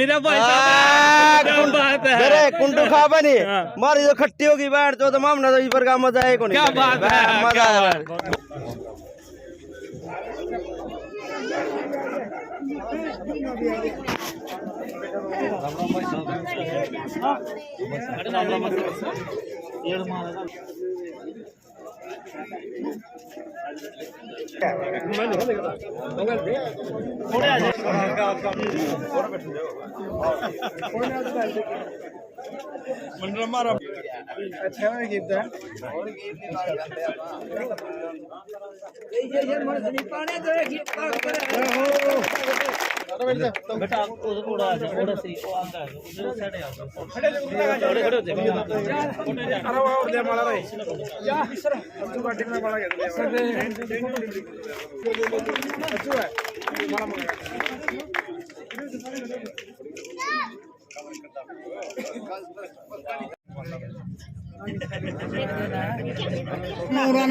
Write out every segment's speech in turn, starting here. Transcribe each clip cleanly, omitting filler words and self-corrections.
लीना भाई साहब, क्या बात है। मेरे कुंडू खा बनी मारी जो खट्टी होगी बैठ तो मामना तो इस पर का मजा है क्या बात है, मजा क्या है। बात। बेटा थोड़ा सी वो आता है उधर साइड आ जाओ, खड़े खड़े हो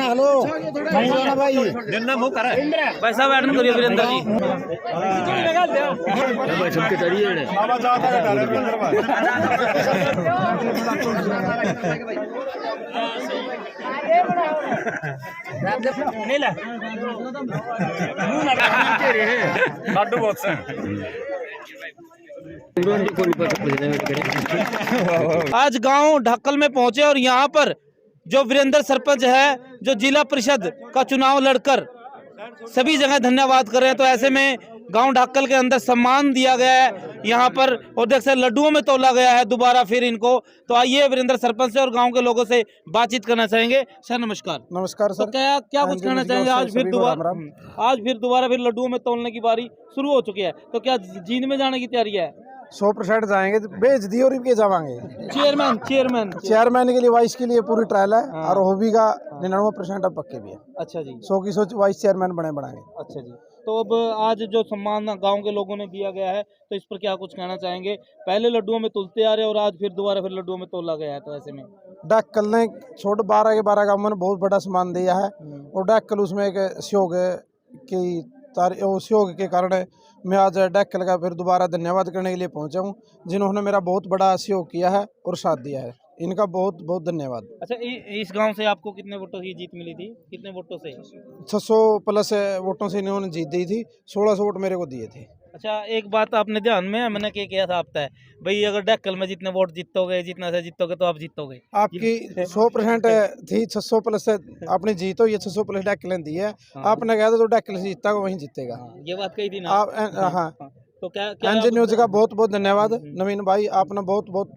हेलो भाई भाई साहब ऐड करिए वीरेंद्र जी। आज गांव ढक्कल में पहुंचे और यहां पर जो वीरेंद्र सरपंच है, जो जिला परिषद का चुनाव लड़कर सभी जगह धन्यवाद कर रहे हैं, तो ऐसे में गांव ढक्कल के अंदर सम्मान दिया गया है यहां पर, और देख सकते लड्डुओं में तोला गया है दोबारा फिर इनको। तो आइए वीरेंद्र सरपंच से और गांव के लोगों से बातचीत करना चाहेंगे। सर नमस्कार। नमस्कार तो सर। क्या कुछ कहना चाहेंगे? आज फिर दोबारा फिर लड्डुओं में तोलने की बारी शुरू हो चुकी है, तो क्या जींद में जाने की तैयारी है? 100% जाएंगे, बेच दी और इनके जावांगे। चेयरमैन के लिए वाइस के लिए पूरी ट्रायल है, और हॉबी का 99% अब पक्के भी है। अच्छा जी। 100 की 100 वाइस चेयरमैन बनाएंगे। अच्छा जी। तो अब आज जो सम्मान गांव के लोगों ने दिया गया है, तो इस पर क्या कुछ कहना चाहेंगे? पहले लड्डुओं में तुलते आ रहे और आज फिर दोबारा फिर लड्डुओं में तोला गया है, तो ऐसे में ढक्कल ने छोटे 12 के 12 गाँव में बहुत बड़ा सम्मान दिया है, और ढक्कल उसमें एक सहयोग के कारण मैं आज ढक्कल का फिर दोबारा धन्यवाद करने के लिए पहुंचा हूं, जिन्होंने मेरा बहुत बड़ा सहयोग किया है और साथ दिया है। इनका बहुत बहुत धन्यवाद। अच्छा, इस गांव से आपको कितने वोटों की जीत मिली थी? कितने वोटों से? 600 प्लस वोटों से इन्होंने जीत दी थी। 1600 वोट मेरे को दिए थे। अच्छा, एक बात आपने ध्यान में, मैंने क्या किया था आपका भाई, अगर ढक्कल में जितने वोट जीतोगे, जितना से जीतोगे तो आप जीतोगे। आपकी 100% थी, 600 प्लस से आपने जीतो, ये 600 प्लस ढक्कल दी है। आपने कहा था तो ढक्कल से जीतता वहीं जीतेगा। ये बात कही थी ना आप? हाँ। तो क्या एनजे न्यूज का बहुत बहुत धन्यवाद नवीन भाई, आपने बहुत बहुत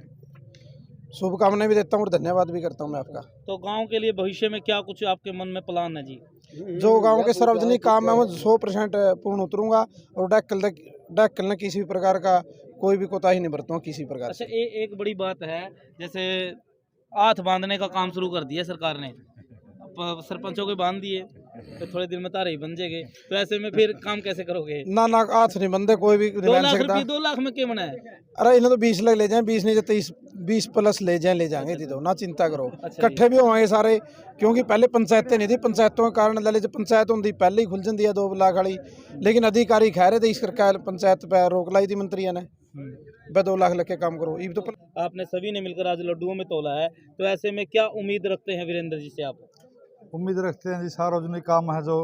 शुभकामनाएं भी देता हूँ और धन्यवाद भी करता हूँ मैं आपका। तो गांव के लिए भविष्य में क्या कुछ आपके मन में प्लान है जी? जो गांव के सार्वजनिक काम है वो 100% पूर्ण उतरूंगा, और ढक्कल ने किसी भी प्रकार का कोई भी कोताही नहीं बरतूंगा किसी प्रकार। अच्छा, एक बड़ी बात है, जैसे हाथ बांधने का काम शुरू कर दिया सरकार ने, सरपंचों को बांध दिए तो थोड़े दिन में तारे ही बन जाएंगे, तो ऐसे में फिर काम कैसे करोगे? ना हाथ नहीं बंदे, कोई भी 2 लाख रुपये 2 लाख में क्या बना है? अरे इन्हें तो 20 लाख ले जाए, 20 नहीं 23 20 प्लस ले जाएंगे तो ना चिंता करो। इकट्ठे भी होंगे सारे, क्योंकि पहले पंचायतें नहीं थी, पंचायतों के कारण लले पंचायत होंगी पहले ही खुल जाती है 2 लाख वाली, लेकिन अधिकारी खा रहे थे इस करके पंचायत पे रोक लाई थी मंत्री ने, 2 लाख लग के काम करो। ये तो आपने सभी ने मिलकर आज लड्डुओं में तोला है, तो ऐसे में क्या उम्मीद रखते हैं वीरेंद्र जी से आप? उम्मीद रखते हैं जी सार्वजनिक काम है जो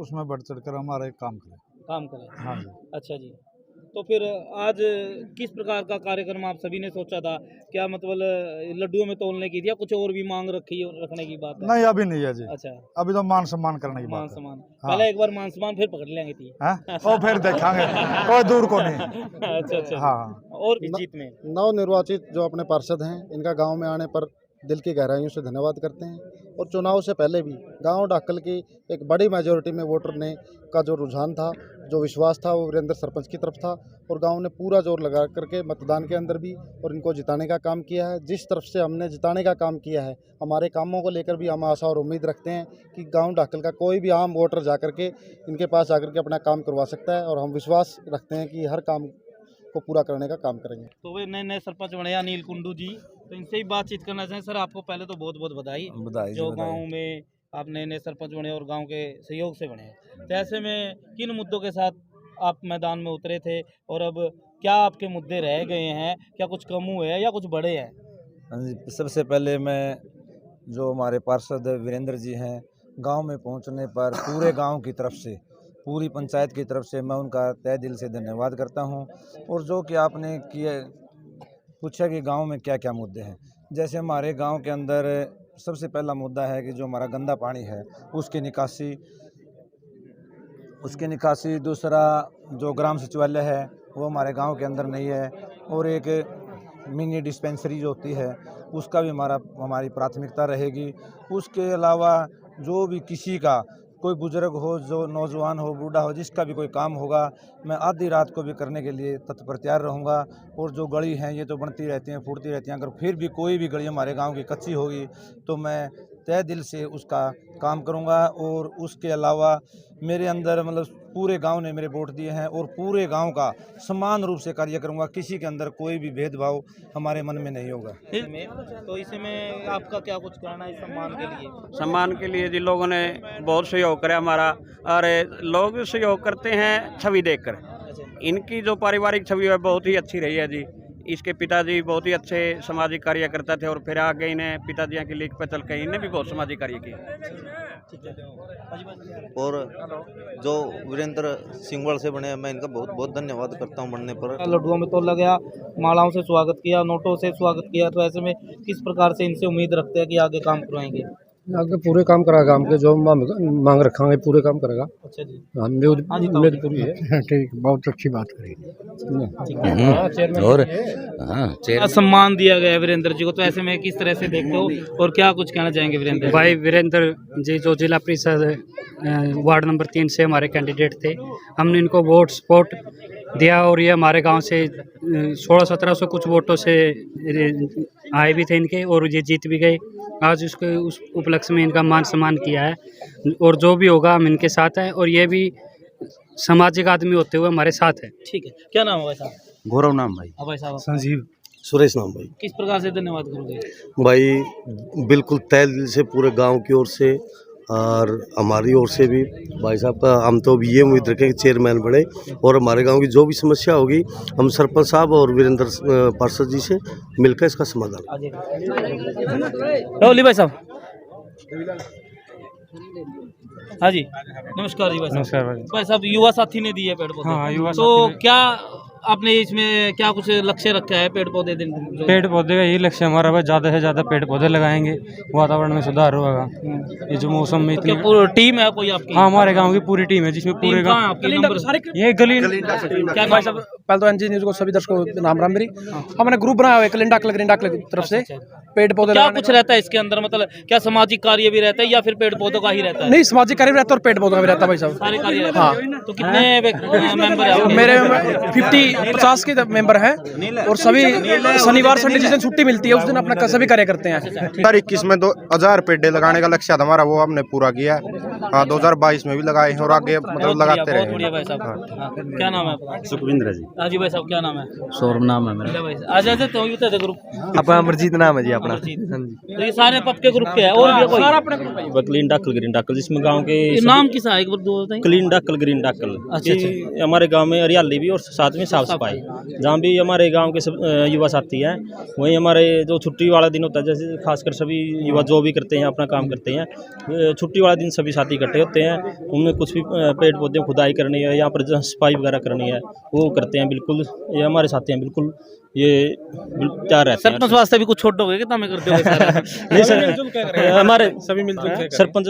उसमें बढ़ चढ़ कर हमारा एक काम करें। हाँ जी। अच्छा जी। तो फिर आज किस प्रकार का कार्यक्रम आप सभी ने सोचा था? क्या मतलब लड्डुओं में तोलने की, या कुछ और भी मांग रखने की बात है? नहीं, अभी नहीं है जी। अच्छा, अभी तो मान सम्मान करने की मान बात सम्मान। हाँ। पहले एक बार मान सम्मान फिर पकड़ लेंगे थी। और फिर देखेंगे, कोई दूर को नहीं। अच्छा। हाँ। और भी जीत में नव निर्वाचित जो अपने पार्षद हैं, इनका गांव में आने पर दिल की गहराइयों से धन्यवाद करते हैं, और चुनाव से पहले भी गांव ढक्कल की एक बड़ी मेजोरिटी में वोटर ने का जो रुझान था, जो विश्वास था, वो वीरेंद्र सरपंच की तरफ था, और गांव ने पूरा जोर लगा करके मतदान के अंदर भी और इनको जिताने का काम किया है। जिस तरफ से हमने जिताने का काम किया है, हमारे कामों को लेकर भी हम आशा और उम्मीद रखते हैं कि गांव ढक्कल का कोई भी आम वोटर जाकर के इनके पास जाकर के अपना काम करवा सकता है, और हम विश्वास रखते हैं कि हर काम को पूरा करने का काम करेंगे। तो वे नए सरपंच बने अनिल कुंडू जी, तो इनसे ही बातचीत करना चाहें। सर, आपको पहले तो बहुत बहुत बधाई जो गांव में आप नए सरपंच बने और गांव के सहयोग से बने, तो ऐसे में किन मुद्दों के साथ आप मैदान में उतरे थे, और अब क्या आपके मुद्दे रह गए हैं, क्या कुछ कम हुए हैं या कुछ बड़े हैं? हाँ जी, सबसे पहले मैं जो हमारे पार्षद वीरेंद्र जी हैं, गांव में पहुंचने पर पूरे गांव की तरफ से, पूरी पंचायत की तरफ से मैं उनका तहे दिल से धन्यवाद करता हूं। और जो कि आपने किए पूछा कि गांव में क्या क्या मुद्दे हैं, जैसे हमारे गांव के अंदर सबसे पहला मुद्दा है कि जो हमारा गंदा पानी है उसकी निकासी, दूसरा जो ग्राम सचिवालय है वो हमारे गांव के अंदर नहीं है, और एक मिनी डिस्पेंसरी जो होती है उसका भी हमारी प्राथमिकता रहेगी। उसके अलावा जो भी किसी का कोई बुजुर्ग हो, जो नौजवान हो, बूढ़ा हो, जिसका भी कोई काम होगा, मैं आधी रात को भी करने के लिए तत्पर तैयार रहूँगा। और जो गली हैं ये तो बनती रहती हैं, फूटती रहती हैं, अगर फिर भी कोई भी गली हमारे गांव की कच्ची होगी तो मैं तहे दिल से उसका काम करूंगा। और उसके अलावा मेरे अंदर मतलब पूरे गांव ने मेरे वोट दिए हैं और पूरे गांव का समान रूप से कार्य करूंगा, किसी के अंदर कोई भी भेदभाव हमारे मन में नहीं होगा। तो इसमें आपका क्या कुछ कहना है सम्मान के लिए? सम्मान के लिए जी लोगों ने बहुत सहयोग करा हमारा, और लोग सहयोग करते हैं छवि देखकर। इनकी जो पारिवारिक छवि है बहुत ही अच्छी रही है जी। इसके पिताजी बहुत ही अच्छे सामाजिक कार्य करते थे, और फिर आगे इन्हें पिताजी की लीक पर चल के इन्हें भी बहुत सामाजिक कार्य किया। और जो वीरेंद्र सिंगवल से बने, मैं इनका बहुत बहुत धन्यवाद करता हूं बनने पर। लड्डुओं में तोला गया, मालाओं से स्वागत किया, नोटों से स्वागत किया, तो ऐसे में किस प्रकार से इनसे उम्मीद रखते हैं कि आगे काम करवाएंगे? आगे पूरे काम करेगा, हम के जो मांग रखांगे पूरे काम करेगा। अच्छा जी, हम उम्मीद पूरी है। ठीक, बहुत अच्छी बात करी। और सम्मान दिया गया है वीरेंद्र जी को, तो ऐसे में किस तरह से देखते हो और क्या कुछ कहना चाहेंगे वीरेंद्र भाई? वीरेंद्र जी जो जिला परिषद वार्ड नंबर 3 से हमारे कैंडिडेट थे, हमने इनको वोट सपोर्ट दिया, और ये हमारे गांव से 1600-1700 कुछ वोटों से आए भी थे इनके, और ये जीत भी गए। आज उसके उस उपलक्ष्य में इनका मान सम्मान किया है, और जो भी होगा हम इनके साथ हैं, और ये भी सामाजिक आदमी होते हुए हमारे साथ है। ठीक है, क्या नाम है भाई साहब? गौरव नाम भाई। भाई साहब संजीव सुरेश नाम भाई। किस प्रकार से धन्यवाद करोगे? भाई बिल्कुल तहे दिल से पूरे गांव की ओर से और हमारी ओर से भी भाई साहब का हम तो भी ये उम्मीद रखें कि चेयरमैन बने, और हमारे गांव की जो भी समस्या होगी हम सरपंच साहब और वीरेंद्र पार्षद जी से मिलकर इसका समाधान। भाई साहब, हाँ जी, नमस्कार जी भाई साहब। नमस्कार भाई साहब, युवा साथी ने दिए पेड़ पौधे। हाँ, युवा तो साथी ने। क्या आपने इसमें क्या कुछ लक्ष्य रखा है पेड़ पौधे दिन? पेड़ पौधे का यही लक्ष्य हमारा भाई, ज़्यादा से ज़्यादा पेड़ पौधे लगाएंगे, वातावरण में सुधार होगा। ये जो मौसम में इतनी पूरी टीम है कोई आपकी? हाँ, हमारे गांव की पूरी टीम है, जिसमें पूरे गांव ये गली क्या भाई साहब, पहले तो एनजी न्यूज़ को सभी दर्शकों को नाम राम मेरी। हमने ग्रुप बनाया हुआ है कलिंडा की तरफ से, पेड़ पौधे क्या कुछ रहता है इसके अंदर? मतलब क्या सामाजिक कार्य भी रहता है या फिर पेड़ पौधों का ही रहता है? नहीं, सामाजिक कार्य भी रहता है और पेड़ पौधों का भी रहता है भाई साहब। सारे कार्य रहता है। तो कितने मेंबर है? मेरे 50 के मेंबर हैं, और सभी शनिवार संडे जिस दिन छुट्टी मिलती है उस दिन अपना सभी कार्य करते हैं। 2021 में 2000 पेड़ लगाने का लक्ष्य था हमारा, वो हमने पूरा किया। हाँ, 2022 में भी लगाए और आगे मतलब लगाते रहे। बहुत बढ़िया भाई साहब। हाँ, क्या नाम है आपका? सुखविंद्र जी। हाजी भाई साहब, क्या नाम है? सौरभ नाम है मेरा। भाई आज ऐसे तो यूं तो ग्रुप अपना अमरजीत नाम है जी अपना। तो ये सारे पप के ग्रुप के हैं और भी कोई? क्लीन डाकल ग्रीन डाकल, जिसमें गांव के नाम किस है? एक बार दो बताइए। क्लीन डाकल ग्रीन डाकल। अच्छा। हमारे गांव में हरियाली भी और साथ में साफ सफाई। जहाँ भी हमारे गांव के सब युवा साथी हैं, वहीं हमारे जो छुट्टी वाला दिन होता है, जैसे खासकर सभी युवा जो भी करते हैं अपना काम करते हैं, छुट्टी वाला दिन सभी साथी इकट्ठे होते हैं। उनमें कुछ भी पेड़ पौधे खुदाई करनी है, यहाँ पर सफाई वगैरह करनी है, वो करते हैं। बिल्कुल ये हमारे साथी हैं, बिल्कुल ये तैयार रहते हैं। सरपंच वास्ते भी कुछ छोड़ दोगे कितना में करते हो? नहीं सर, हमारे सभी मिलजुल सरपंच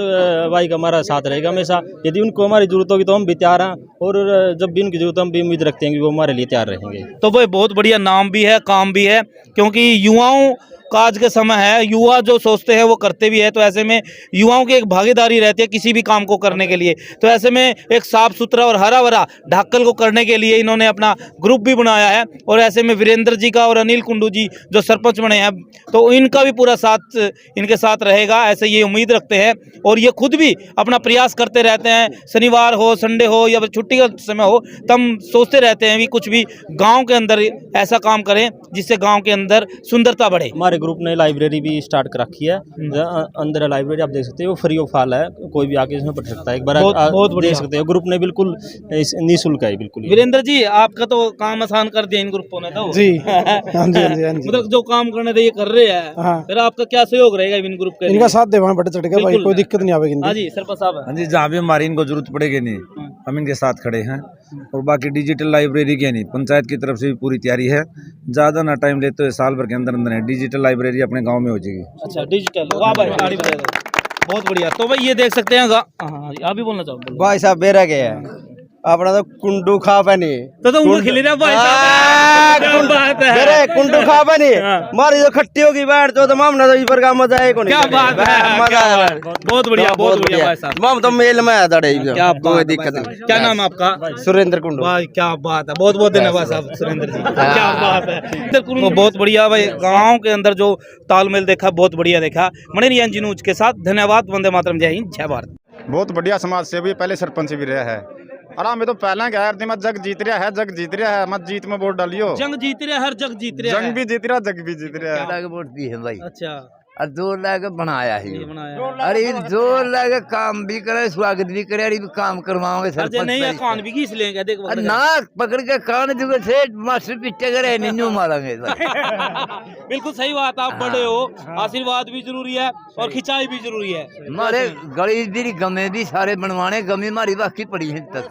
भाई का हमारा साथ रहेगा हमेशा। यदि उनको हमारी जरूरत होगी तो हम भी तैयार हैं, और जब भी उनकी जरूरत हम भी उम्मीद रखते हैं कि वो हमारे लिए तैयार रहेंगे। तो भाई बहुत बढ़िया नाम भी है, काम भी है, क्योंकि युवाओं का आज के समय है, युवा जो सोचते हैं वो करते भी है। तो ऐसे में युवाओं की एक भागीदारी रहती है किसी भी काम को करने के लिए। तो ऐसे में एक साफ सुथरा और हरा भरा ढाकल को करने के लिए इन्होंने अपना ग्रुप भी बनाया है। और ऐसे में वीरेंद्र जी का और अनिल कुंडू जी जो सरपंच बने हैं, तो इनका भी पूरा साथ इनके साथ रहेगा, ऐसे ये उम्मीद रखते हैं। और ये खुद भी अपना प्रयास करते रहते हैं, शनिवार हो, संडे हो या छुट्टी का समय हो, तब सोचते रहते हैं कि कुछ भी गाँव के अंदर ऐसा काम करें जिससे गाँव के अंदर सुंदरता बढ़े। हमारे ग्रुप ने लाइब्रेरी भी स्टार्ट कर रखी है। अंदर लाइब्रेरी आप देख सकते हो, फ्री ऑफ फॉल है, कोई भी आके इसमें पढ़ सकता है। एक बार बहुत देख सकते हो, ग्रुप ने बिल्कुल निःशुल्क है बिल्कुल। वीरेंद्र जी आपका तो काम आसान कर दिया इन ग्रुपों ने तो जी हाँ जी हाँ जी हाँ जी। मतलब जो काम करने थे ये कर रहे हैं, हाँ। फिर आपका क्या सहयोग रहेगा इन ग्रुप के लिए? इनका साथ देवाएं बढ़ चढ़ के भाई, बिल्कुल। कोई दिक्कत नहीं आवेगी हाँ जी सरपंच साहब। हाँ जी, जहाँ भी हमारी इनको जरूरत पड़ेगी नहीं, हम इनके साथ खड़े हैं। और बाकी डिजिटल लाइब्रेरी के नहीं, पंचायत की तरफ से भी पूरी तैयारी है। ज़्यादा ना टाइम लेते हुए साल भर के अंदर अंदर है डिजिटल लाइब्रेरी अपने गांव में हो जाएगी। अच्छा डिजिटल, वाह भाई ताड़ी बजा दो। बहुत बढ़िया। तो भाई ये देख सकते हैं हाँ आप भी बोलना चाहोगे? भाई साहब बेरा गया है अपना तो कुंडू खा बनी तो उनको खिले रहा भाई साहब, क्या बात है। मेरे कुंडू खा बनी मारी जो खट्टी होगी बैठ तो मामना तो इस का मजा है। क्या बात है, मजा है। बहुत बढ़िया बहुत बढ़िया भाई साहब। माम तो मेल में आ दड़े क्या कोई दिक्कत नहीं। क्या नाम है आपका? सुरेंद्र कुंडू। भाई क्या बात है, बहुत बहुत धन्यवाद साहब सुरेंद्र जी, क्या बात है। तो बहुत बढ़िया भाई, गाँव के अंदर जो तालमेल देखा बहुत बढ़िया देखा। मनोरंजन जी न्यूज के साथ धन्यवाद। वंदे मातरम, जय हिंद जय भारत। बहुत बढ़िया समाज सेवी, पहले सरपंच भी रहा है। आराम में तो पहला क्या है, मत जग जीत रहा है, जग जीत रहा है, मत जीत में वोट डालियो। जंग जीत रहा है, हर जग जीत रहा है। जंग भी जीत रहा, जग भी जीत रहा है। वोट दी है भाई, अच्छा और जोर लगा बनाया ही ये बनाया। अरे जोर लगा काम भी करे, स्वागत भी करे, अरे भी काम करवाओगे अरे नहीं है, कान भी घीस लेंगे देख अरे ना पकड़ के कान जुगे से मास्टर पीछे करे निन्नू मारेंगे। बिल्कुल सही बात, आप बड़े हो, आशीर्वाद भी जरूरी है और खिंचाई भी जरूरी है। हमारे गली भी गमे भी सारे बनवाने, गमी हमारी बाकी पड़ी है तक।